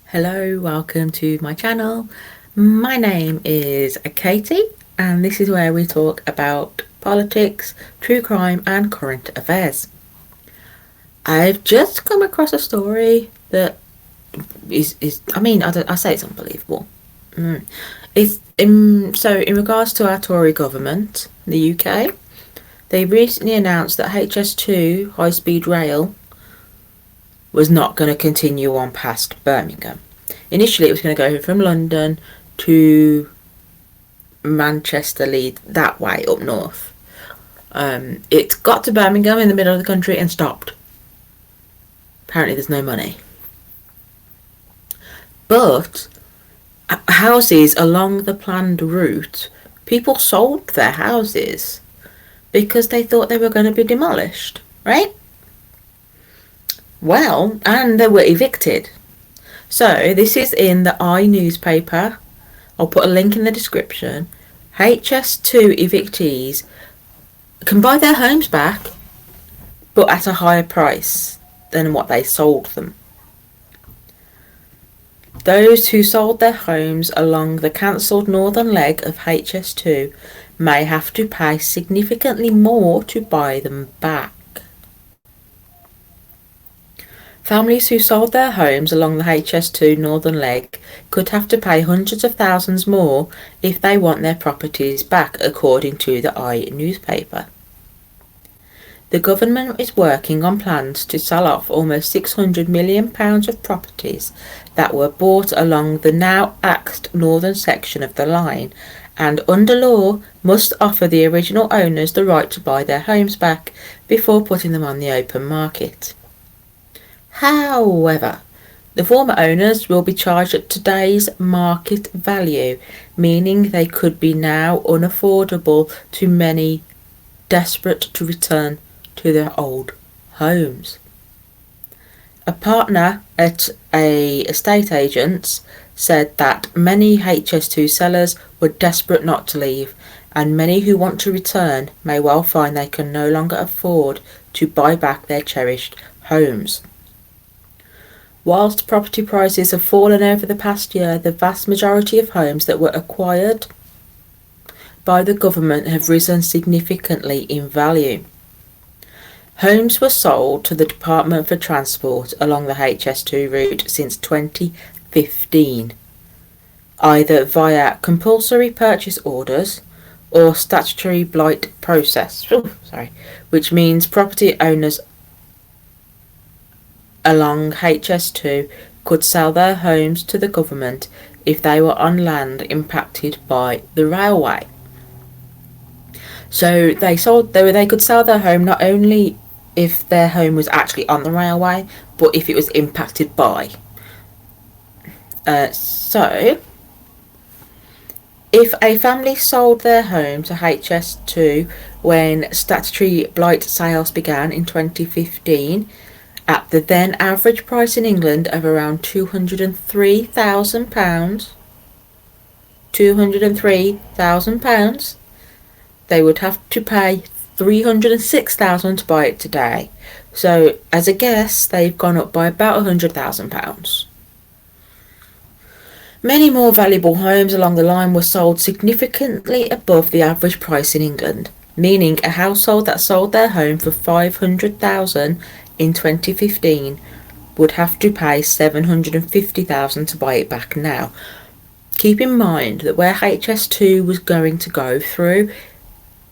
Hello, welcome to my channel. My name is Katie and this is where we talk about politics, true crime and current affairs. I've just come across a story that I say it's unbelievable. So in regards to our Tory government, the UK, they recently announced that HS2 high-speed rail was not going to continue on past Birmingham. Initially, it was going to go from London to Manchester, Leeds, that way up north. It got to Birmingham in the middle of the country and stopped. Apparently, there's no money. But houses along the planned route, people sold their houses because they thought they were going to be demolished, right? Well, and they were evicted. So this is in the newspaper. I'll put a link in the description. HS2 evictees can buy their homes back, but at a higher price than what they sold them. Those who sold their homes along the cancelled northern leg of HS2 may have to pay significantly more to buy them back. Families who sold their homes along the HS2 northern leg could have to pay hundreds of thousands more if they want their properties back, according to the newspaper. The government is working on plans to sell off almost £600 million of properties that were bought along the now axed northern section of the line, and under law must offer the original owners the right to buy their homes back before putting them on the open market. However, the former owners will be charged at today's market value, meaning they could be now unaffordable to many desperate to return to their old homes. A partner at a estate agents said that many HS2 sellers were desperate not to leave, and many who want to return may well find they can no longer afford to buy back their cherished homes. Whilst property prices have fallen over the past year, the vast majority of homes that were acquired by the government have risen significantly in value. Homes were sold to the Department for Transport along the HS2 route since 2015, either via compulsory purchase orders or statutory blight process, which means property owners along HS2 could sell their homes to the government if they were on land impacted by the railway. So they could sell their home not only if their home was actually on the railway, but if it was impacted by. So if a family sold their home to HS2 when statutory blight sales began in 2015, at the then average price in England of around £203,000, they would have to pay £306,000 to buy it today. So, as a guess, they've gone up by about £100,000. Many more valuable homes along the line were sold significantly above the average price in England, meaning a household that sold their home for £500,000 in 2015 would have to pay £750,000 to buy it back now. Keep in mind that where HS2 was going to go through,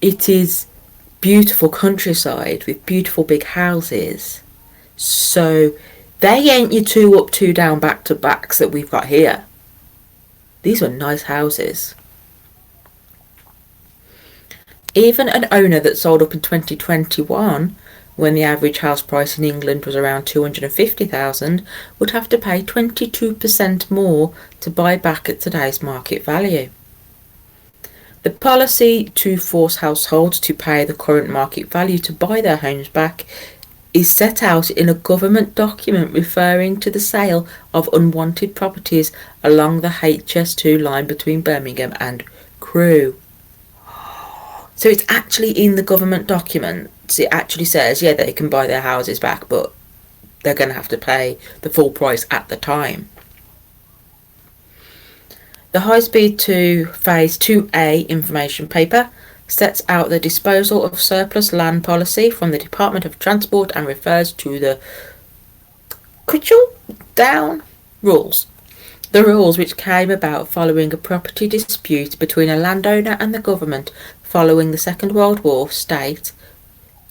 it is beautiful countryside with beautiful big houses. So they ain't your 2 up 2 down back to backs that we've got here. These were nice houses. Even an owner that sold up in 2021, when the average house price in England was around £250,000, would have to pay 22% more to buy back at today's market value. The policy to force households to pay the current market value to buy their homes back is set out in a government document referring to the sale of unwanted properties along the HS2 line between Birmingham and Crewe. So it's actually in the government documents. It actually says, yeah, they can buy their houses back, but they're going to have to pay the full price at the time. The High Speed 2 Phase 2A information paper sets out the disposal of surplus land policy from the Department of Transport and refers to the trickle-down rules. The rules which came about following a property dispute between a landowner and the government following the Second World War state,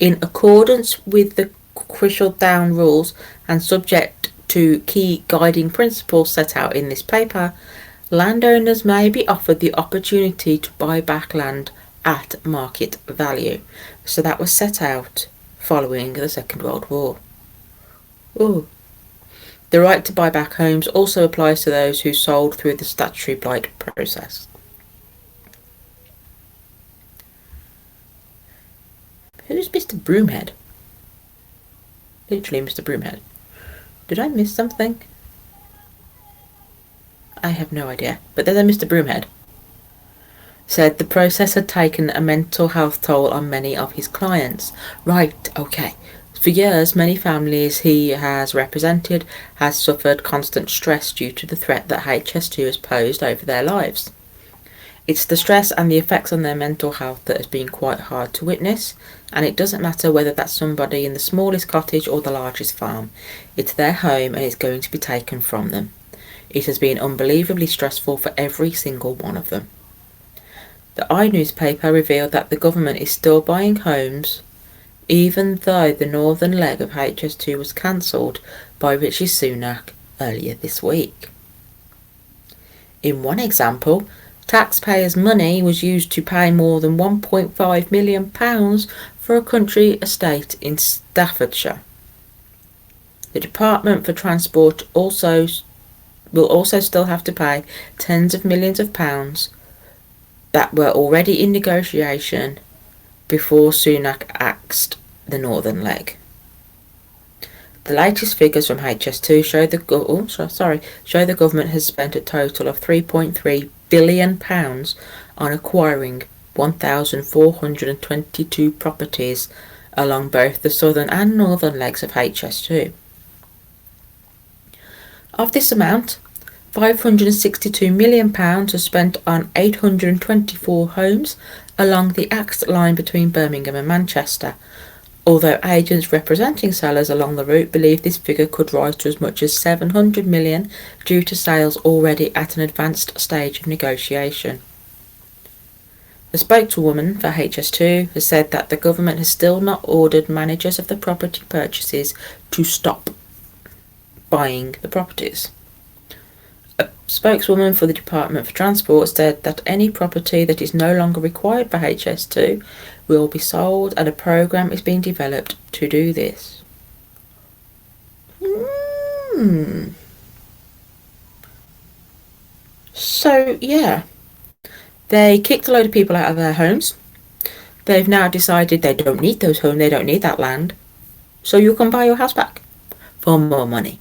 in accordance with the trickle-down rules and subject to key guiding principles set out in this paper, landowners may be offered the opportunity to buy back land at market value. So that was set out following the Second World War. Ooh. The right to buy back homes also applies to those who sold through the statutory blight process. Who's Mr. Broomhead? Literally Mr. Broomhead. Did I miss something? I have no idea, but there's a Mr. Broomhead. Said the process had taken a mental health toll on many of his clients. Right, okay. For years, many families he has represented has suffered constant stress due to the threat that HS2 has posed over their lives. It's the stress and the effects on their mental health that has been quite hard to witness, and it doesn't matter whether that's somebody in the smallest cottage or the largest farm. It's their home and it's going to be taken from them. It has been unbelievably stressful for every single one of them. The newspaper revealed that the government is still buying homes, even though the northern leg of HS2 was cancelled by Rishi Sunak earlier this week. In one example, taxpayers' money was used to pay more than £1.5 million for a country estate in Staffordshire. The Department for Transport will also still have to pay tens of millions of pounds that were already in negotiation before Sunak axed the northern leg. The latest figures from HS2 show the government has spent a total of £3.3 billion on acquiring 1,422 properties along both the southern and northern legs of HS2. Of this amount, £562 million was spent on 824 homes along the axed line between Birmingham and Manchester, although agents representing sellers along the route believe this figure could rise to as much as £700 million due to sales already at an advanced stage of negotiation. The spokeswoman for HS2 has said that the government has still not ordered managers of the property purchases to stop buying the properties. A spokeswoman for the Department for Transport said that any property that is no longer required for HS2 will be sold, and a programme is being developed to do this. So, yeah. They kicked a load of people out of their homes. They've now decided they don't need those homes, they don't need that land. So you can buy your house back for more money.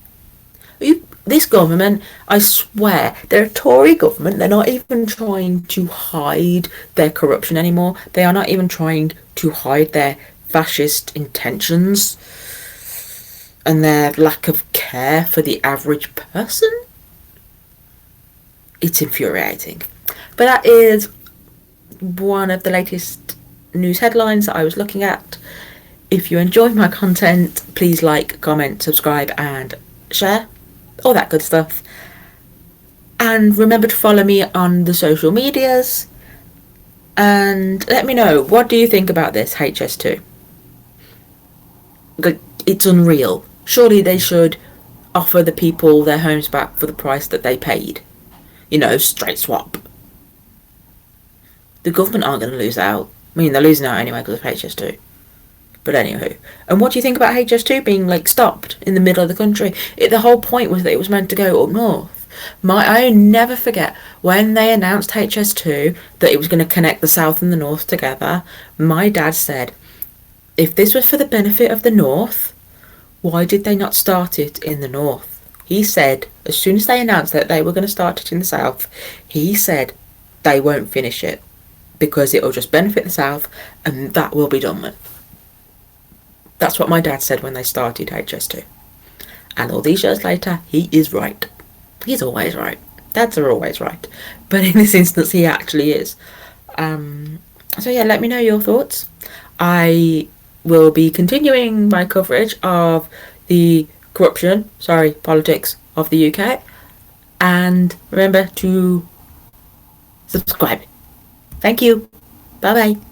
This government, I swear, they're a Tory government. They're not even trying to hide their corruption anymore. They are not even trying to hide their fascist intentions and their lack of care for the average person. It's infuriating. But that is one of the latest news headlines that I was looking at. If you enjoy my content, please like, comment, subscribe and share. All that good stuff. And remember to follow me on the social medias. And let me know, what do you think about this HS2? It's unreal. Surely they should offer the people their homes back for the price that they paid. Straight swap. The government aren't going to lose out. I mean, they're losing out anyway because of HS2. But anywho, and what do you think about HS2 being stopped in the middle of the country? The whole point was that it was meant to go up north. I never forget when they announced HS2 that it was going to connect the south and the north together. My dad said, if this was for the benefit of the north, why did they not start it in the north? He said, as soon as they announced that they were going to start it in the south, he said they won't finish it. because it'll just benefit the South, and that will be done with. That's what my dad said when they started HS2. And all these years later, he is right. He's always right. Dads are always right. But in this instance, he actually is. So yeah, let me know your thoughts. I will be continuing my coverage of the politics of the UK. And remember to subscribe. Thank you. Bye bye.